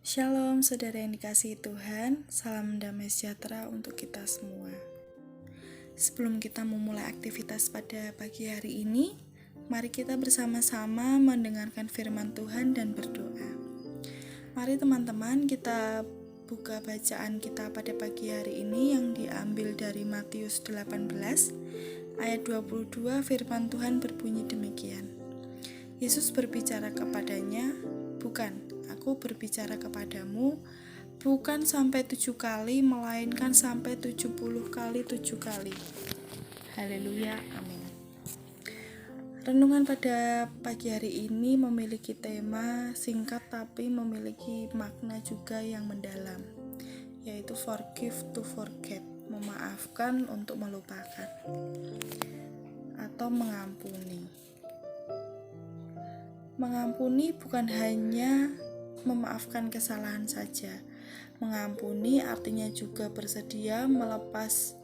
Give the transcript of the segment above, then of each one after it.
Shalom saudara yang dikasihi Tuhan, salam damai sejahtera untuk kita semua. Sebelum kita memulai aktivitas pada pagi hari ini, mari kita bersama-sama mendengarkan firman Tuhan dan berdoa. Mari teman-teman kita buka bacaan kita pada pagi hari ini yang diambil dari Matius 18 ayat 22. Firman Tuhan berbunyi demikian. Yesus berbicara kepadanya, "Bukan, aku berbicara kepadamu, bukan sampai 7 kali, melainkan sampai 70 kali 7 kali. Haleluya, amin. Renungan pada pagi hari ini memiliki tema singkat tapi memiliki makna juga yang mendalam, yaitu forgive to forget, memaafkan untuk melupakan, atau mengampuni. Mengampuni bukan hanya memaafkan kesalahan saja. Mengampuni artinya juga bersedia melepas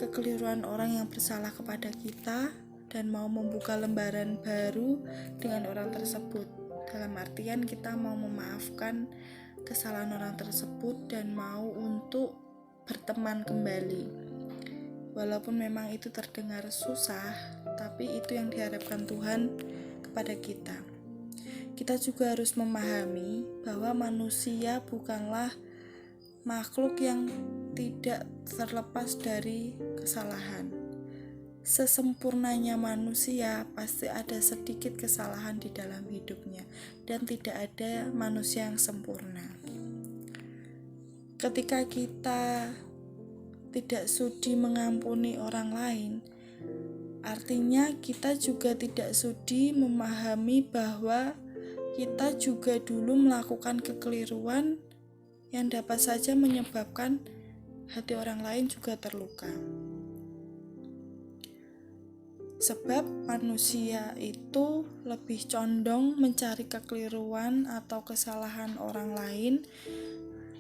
kekeliruan orang yang bersalah kepada kita dan mau membuka lembaran baru dengan orang tersebut. Dalam artian kita mau memaafkan kesalahan orang tersebut dan mau untuk berteman kembali. Walaupun memang itu terdengar susah, tapi itu yang diharapkan Tuhan kepada kita. Kita juga harus memahami bahwa manusia bukanlah makhluk yang tidak terlepas dari kesalahan. Sesempurnanya manusia, pasti ada sedikit kesalahan di dalam hidupnya, dan tidak ada manusia yang sempurna. Ketika kita tidak sudi mengampuni orang lain, artinya kita juga tidak sudi memahami bahwa kita juga dulu melakukan kekeliruan yang dapat saja menyebabkan hati orang lain juga terluka. Sebab manusia itu lebih condong mencari kekeliruan atau kesalahan orang lain,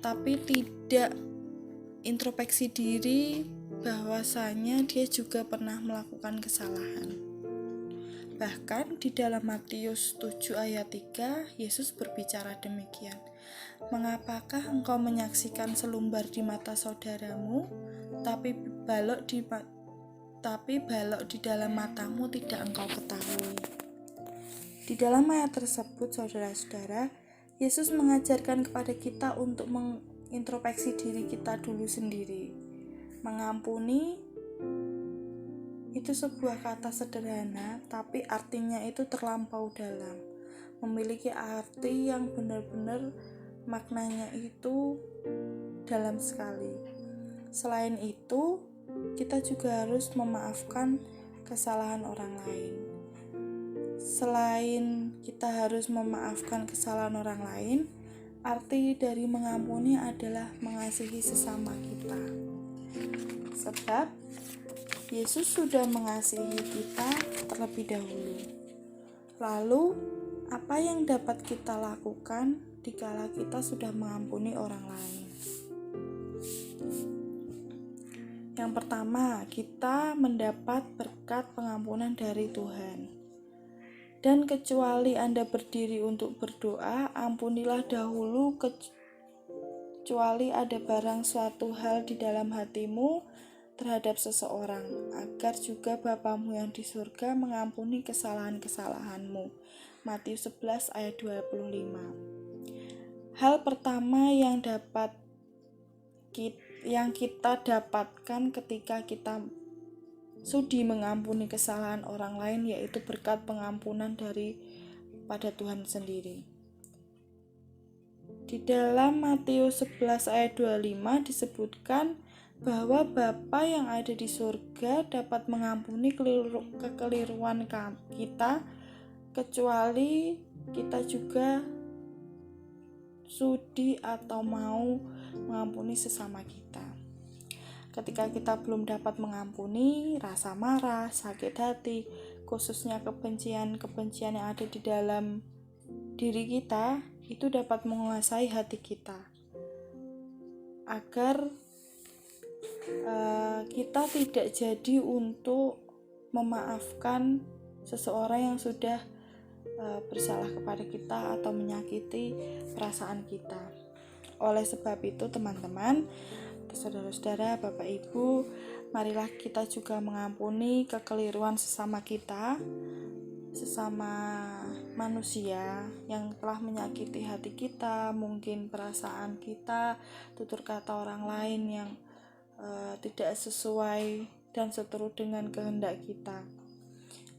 tapi tidak introspeksi diri bahwasanya dia juga pernah melakukan kesalahan. Bahkan di dalam Matius 7 ayat 3, Yesus berbicara demikian. "Mengapakah engkau menyaksikan selumbar di mata saudaramu, tapi balok di dalam matamu tidak engkau ketahui?" Di dalam ayat tersebut, saudara-saudara, Yesus mengajarkan kepada kita untuk mengintrospeksi diri kita dulu sendiri. Mengampuni itu sebuah kata sederhana, tapi artinya itu terlampau dalam, memiliki arti yang benar-benar maknanya itu dalam sekali. Selain itu, kita juga harus memaafkan kesalahan orang lain. Selain kita harus memaafkan kesalahan orang lain, arti dari mengampuni adalah mengasihi sesama kita. Sebab Yesus sudah mengasihi kita terlebih dahulu. Lalu, apa yang dapat kita lakukan dikala kita sudah mengampuni orang lain? Yang pertama, kita mendapat berkat pengampunan dari Tuhan. Dan kecuali Anda berdiri untuk berdoa, ampunilah dahulu kecuali ada barang suatu hal di dalam hatimu terhadap seseorang, agar juga Bapamu yang di surga mengampuni kesalahan-kesalahanmu. Matius 11 ayat 25. Hal pertama yang kita dapatkan ketika kita sudi mengampuni kesalahan orang lain, yaitu berkat pengampunan daripada Tuhan sendiri. Di dalam Matius 11 ayat 25 disebutkan bahwa Bapa yang ada di surga dapat mengampuni kekeliruan kita, kecuali kita juga sudi atau mau mengampuni sesama kita. Ketika kita belum dapat mengampuni, rasa marah, sakit hati, khususnya kebencian yang ada di dalam diri kita, itu dapat menguasai hati kita. Agar kita tidak jadi untuk memaafkan seseorang yang sudah bersalah kepada kita atau menyakiti perasaan kita. Oleh sebab itu teman-teman, saudara-saudara, Bapak Ibu, marilah kita juga mengampuni kekeliruan sesama kita, sesama manusia yang telah menyakiti hati kita, mungkin perasaan kita, tutur kata orang lain yang tidak sesuai dan seturut dengan kehendak kita,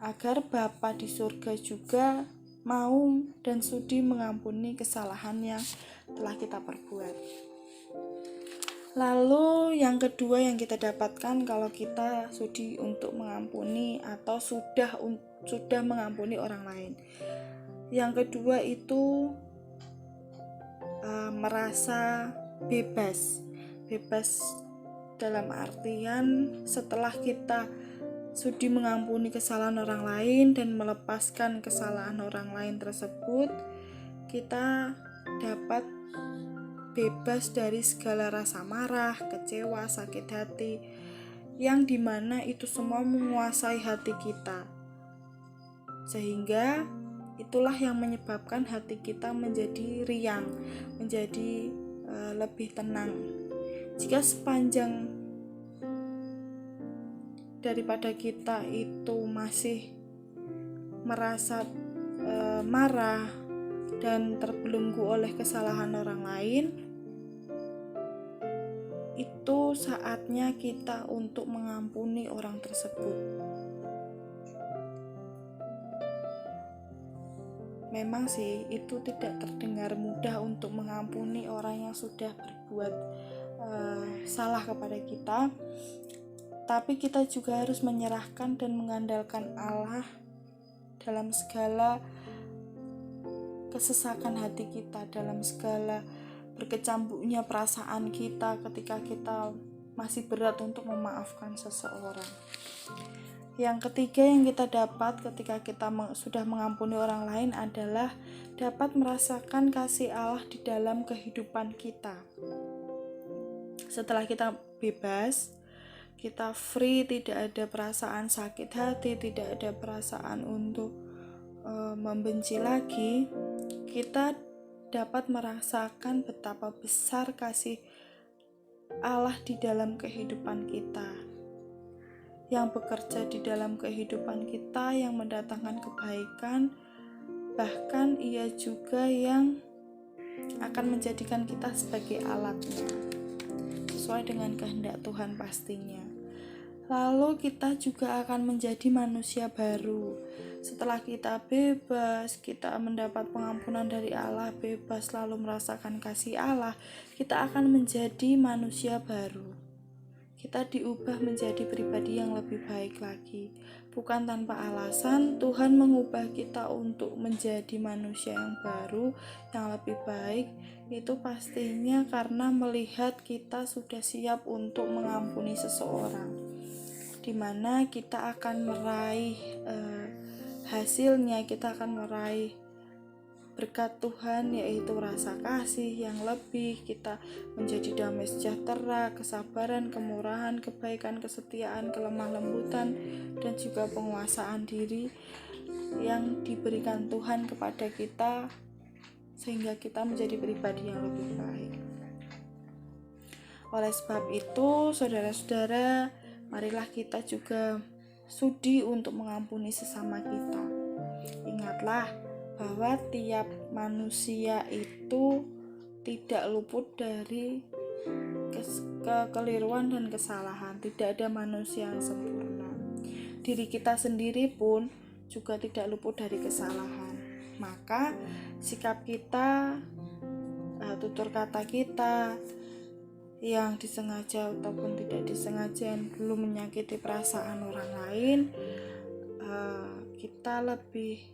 agar Bapa di surga juga mau dan sudi mengampuni kesalahan yang telah kita perbuat. Lalu yang kedua yang kita dapatkan kalau kita sudi untuk mengampuni atau sudah mengampuni orang lain. Yang kedua itu merasa bebas dalam artian setelah kita sudi mengampuni kesalahan orang lain dan melepaskan kesalahan orang lain tersebut, kita dapat bebas dari segala rasa marah, kecewa, sakit hati, yang dimana itu semua menguasai hati kita, sehingga itulah yang menyebabkan hati kita menjadi riang, menjadi lebih tenang. Jika sepanjang daripada kita itu masih merasa marah dan terbelenggu oleh kesalahan orang lain, itu saatnya kita untuk mengampuni orang tersebut. Memang sih itu tidak terdengar mudah untuk mengampuni orang yang sudah berbuat salah kepada kita, tapi kita juga harus menyerahkan dan mengandalkan Allah dalam segala kesesakan hati kita, dalam segala berkecambuknya perasaan kita ketika kita masih berat untuk memaafkan seseorang. Yang ketiga yang kita dapat ketika kita sudah mengampuni orang lain adalah dapat merasakan kasih Allah di dalam kehidupan kita. Setelah kita bebas, kita free, tidak ada perasaan sakit hati, tidak ada perasaan untuk membenci lagi, kita dapat merasakan betapa besar kasih Allah di dalam kehidupan kita, yang bekerja di dalam kehidupan kita, yang mendatangkan kebaikan, bahkan Ia juga yang akan menjadikan kita sebagai alatnya, sesuai dengan kehendak Tuhan pastinya. Lalu kita juga akan menjadi manusia baru. Setelah kita bebas, kita mendapat pengampunan dari Allah, bebas lalu merasakan kasih Allah, kita akan menjadi manusia baru. Kita diubah menjadi pribadi yang lebih baik lagi. Bukan tanpa alasan Tuhan mengubah kita untuk menjadi manusia yang baru, yang lebih baik. Itu pastinya karena melihat kita sudah siap untuk mengampuni seseorang, dimana kita akan meraih hasilnya, kita akan meraih berkat Tuhan, yaitu rasa kasih yang lebih, kita menjadi damai sejahtera, kesabaran, kemurahan, kebaikan, kesetiaan, kelemah lembutan, dan juga penguasaan diri yang diberikan Tuhan kepada kita, sehingga kita menjadi pribadi yang lebih baik. Oleh sebab itu, saudara-saudara, marilah kita juga sudi untuk mengampuni sesama kita. Ingatlah bahwa tiap manusia itu tidak luput dari kekeliruan dan kesalahan. Tidak ada manusia yang sempurna. Diri kita sendiri pun juga tidak luput dari kesalahan. Maka sikap kita, tutur kata kita yang disengaja ataupun tidak disengaja yang belum menyakiti perasaan orang lain, kita lebih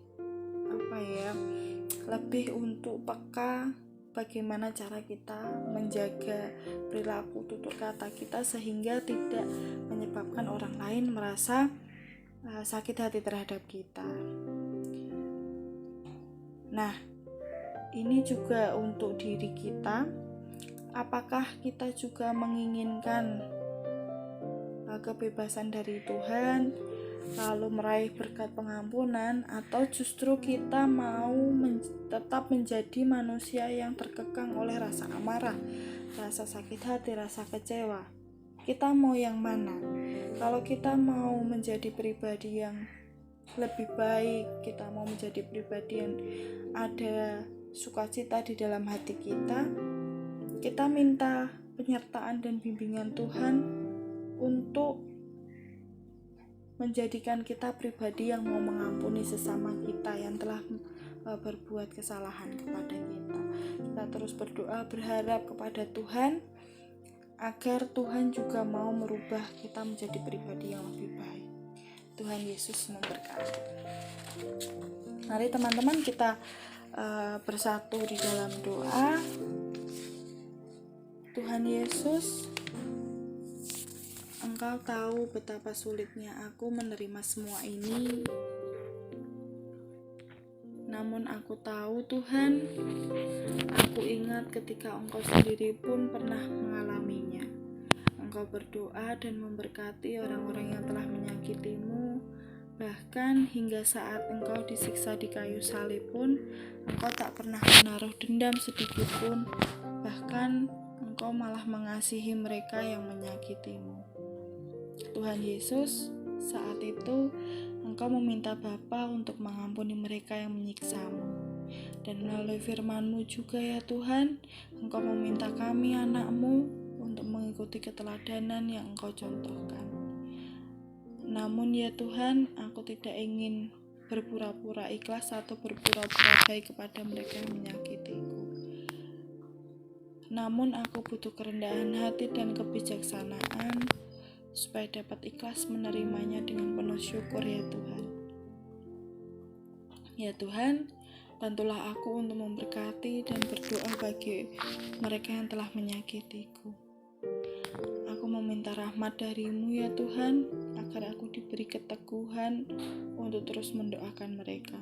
untuk peka bagaimana cara kita menjaga perilaku tutur kata kita sehingga tidak menyebabkan orang lain merasa sakit hati terhadap kita. Nah, ini juga untuk diri kita. Apakah kita juga menginginkan kebebasan dari Tuhan? lalu meraih berkat pengampunan, atau justru kita mau tetap menjadi manusia yang terkekang oleh rasa amarah, rasa sakit hati, rasa kecewa? Kita mau yang mana? Kalau kita mau menjadi pribadi yang lebih baik, kita mau menjadi pribadi yang ada sukacita di dalam hati kita minta penyertaan dan bimbingan Tuhan untuk menjadikan kita pribadi yang mau mengampuni sesama kita yang telah berbuat kesalahan kepada kita. Kita terus berdoa, berharap kepada Tuhan agar Tuhan juga mau merubah kita menjadi pribadi yang lebih baik. Tuhan Yesus memberkati. Mari teman-teman kita bersatu di dalam doa. Tuhan Yesus, Engkau tahu betapa sulitnya aku menerima semua ini. Namun aku tahu Tuhan, aku ingat ketika Engkau sendiri pun pernah mengalaminya. Engkau berdoa dan memberkati orang-orang yang telah menyakitimu. Bahkan hingga saat Engkau disiksa di kayu salib pun, Engkau tak pernah menaruh dendam sedikit pun. Bahkan Engkau malah mengasihi mereka yang menyakitimu. Tuhan Yesus, saat itu Engkau meminta Bapa untuk mengampuni mereka yang menyiksamu. Dan melalui firman-Mu juga ya Tuhan, Engkau meminta kami anak-Mu untuk mengikuti keteladanan yang Engkau contohkan. Namun ya Tuhan, aku tidak ingin berpura-pura ikhlas atau berpura-pura baik kepada mereka yang menyakitiku. Namun aku butuh kerendahan hati dan kebijaksanaan supaya dapat ikhlas menerimanya dengan penuh syukur ya Tuhan. Ya Tuhan, bantulah aku untuk memberkati dan berdoa bagi mereka yang telah menyakitiku. Aku meminta rahmat dari-Mu ya Tuhan, agar aku diberi keteguhan untuk terus mendoakan mereka.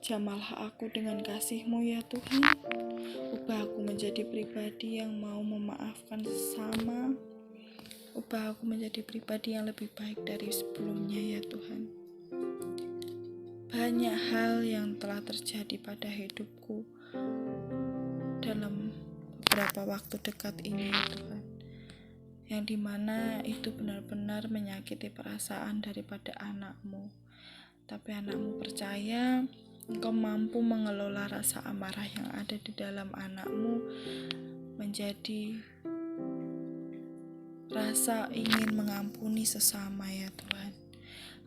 Jamalah aku dengan kasih-Mu ya Tuhan. Ubah aku menjadi pribadi yang mau memaafkan sesama. Ubah aku menjadi pribadi yang lebih baik dari sebelumnya ya Tuhan. Banyak hal yang telah terjadi pada hidupku dalam beberapa waktu dekat ini ya Tuhan, yang dimana itu benar-benar menyakiti perasaan daripada anak-Mu. Tapi anak-Mu percaya Engkau mampu mengelola rasa amarah yang ada di dalam anak-Mu menjadi rasa ingin mengampuni sesama ya Tuhan.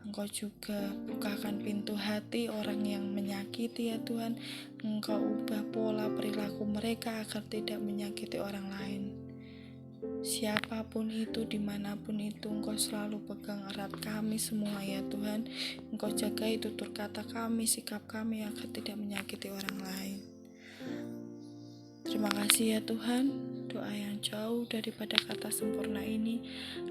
Engkau juga bukakan pintu hati orang yang menyakiti ya Tuhan. Engkau ubah pola perilaku mereka agar tidak menyakiti orang lain. Siapapun itu, dimanapun itu, Engkau selalu pegang erat kami semua ya Tuhan. Engkau jagai tutur kata kami, sikap kami agar tidak menyakiti orang lain. Terima kasih ya Tuhan. Doa yang jauh daripada kata sempurna ini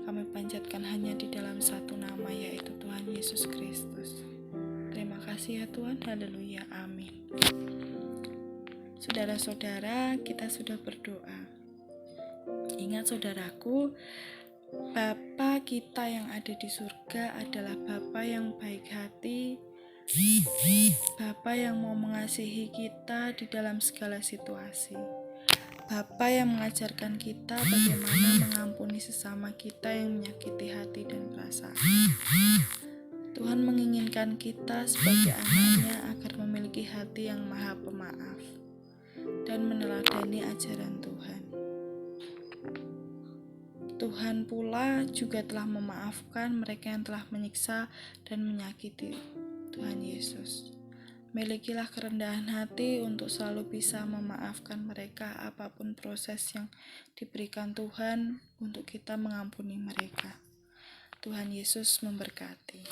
kami panjatkan hanya di dalam satu nama, yaitu Tuhan Yesus Kristus. Terima kasih ya Tuhan. Haleluya. Amin. Saudara-saudara, kita sudah berdoa. Ingat saudaraku, Bapa kita yang ada di surga adalah Bapa yang baik hati, Bapa yang mau mengasihi kita di dalam segala situasi, Bapa yang mengajarkan kita bagaimana mengampuni sesama kita yang menyakiti hati dan perasaan. Tuhan menginginkan kita sebagai anak-Nya agar memiliki hati yang maha pemaaf dan meneladani ajaran Tuhan. Tuhan pula juga telah memaafkan mereka yang telah menyiksa dan menyakiti Tuhan Yesus. Milikilah kerendahan hati untuk selalu bisa memaafkan mereka apapun proses yang diberikan Tuhan untuk kita mengampuni mereka. Tuhan Yesus memberkati.